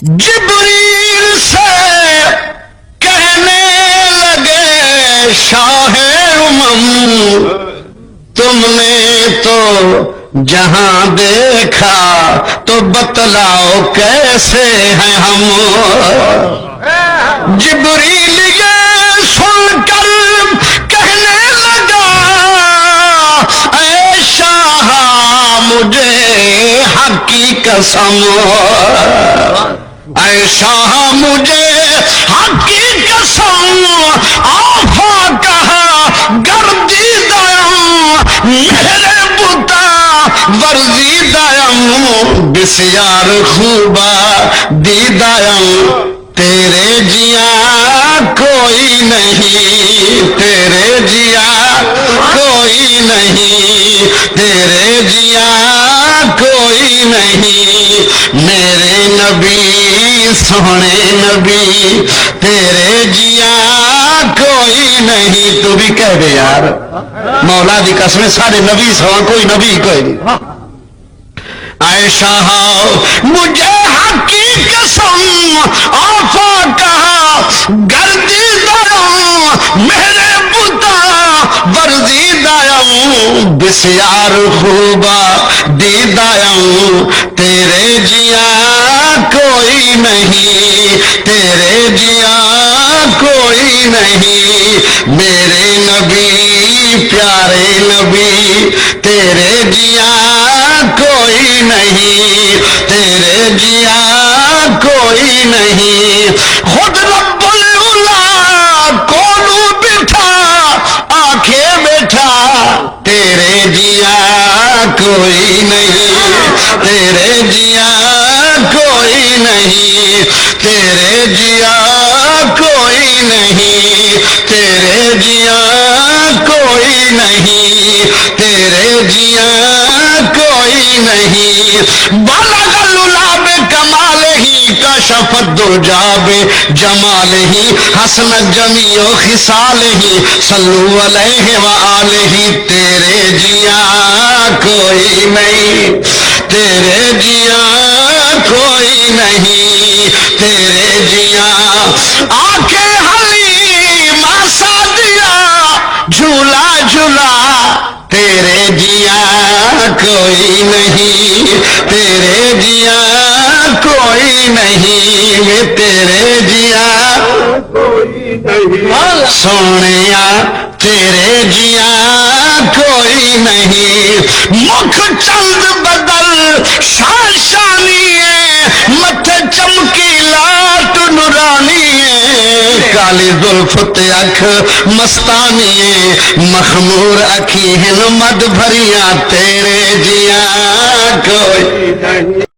جبریل سے کہنے لگے شاہ امم تم نے تو جہاں دیکھا تو بتلاؤ کیسے ہیں ہم. جبریل یہ سن کر کہنے لگا اے شاہ مجھے حق کی قسم، اے شاہ مجھے حق کی قسم آفا کہا گردیدہ میرے بتا ورزیدہ بسیار خوبا دیدہ تیرے جیاں کوئی نہیں، تیرے جیاں کوئی نہیں، تیرے جیاں کوئی نہیں، میرے نبی سونے نبی تیرے جیاں کوئی نہیں. تو بھی کہہ دے یار مولا دی قسم سارے نبی سوا کوئی نبی کوئی نہیں. اے شاہ مجھے حق کی قسم آفا کہا گردیدہ میرے بتا ورزیدہ بسیار خوبا دیدہ تیرے جیاں کوئی نہیں، تیرے جیاں کوئی نہیں، میرے نبی پیارے نبی تیرے جیاں کوئی نہیں، تیرے جیاں کوئی نہیں. خود رب العلا کولو بٹھا آنکھیں بیٹھا تیرے جیاں کوئی نہیں، تیرے جیاں کوئی نہیں، تیرے جیاں کوئی نہیں، تیرے جیاں کوئی نہیں، تیرے جیاں کوئی نہیں. بالغ العلا کمال ہی کشف الدجا جمال ہی حسن جمیع خصال ہی صلو علیہ وآلہ. تیرے جیاں کوئی نہیں، تیرے جیاں کوئی نہیں، تیرے جیاں آنکھیں حلیمہ سعدیہ جھولا جھولا تیرے جیاں کوئی نہیں، تیرے جیاں کوئی نہیں، تیرے جیاں کوئی نہیں. سونیا تیرے جیاں کوئی نہیں. مکھ چند بدل شاشانی متھے چمکی لات نورانی، کالی زلف تے اکھ مستانی، مخمور اکھی ہن مد بھریاں تیرے جیاں کوئی نہیں.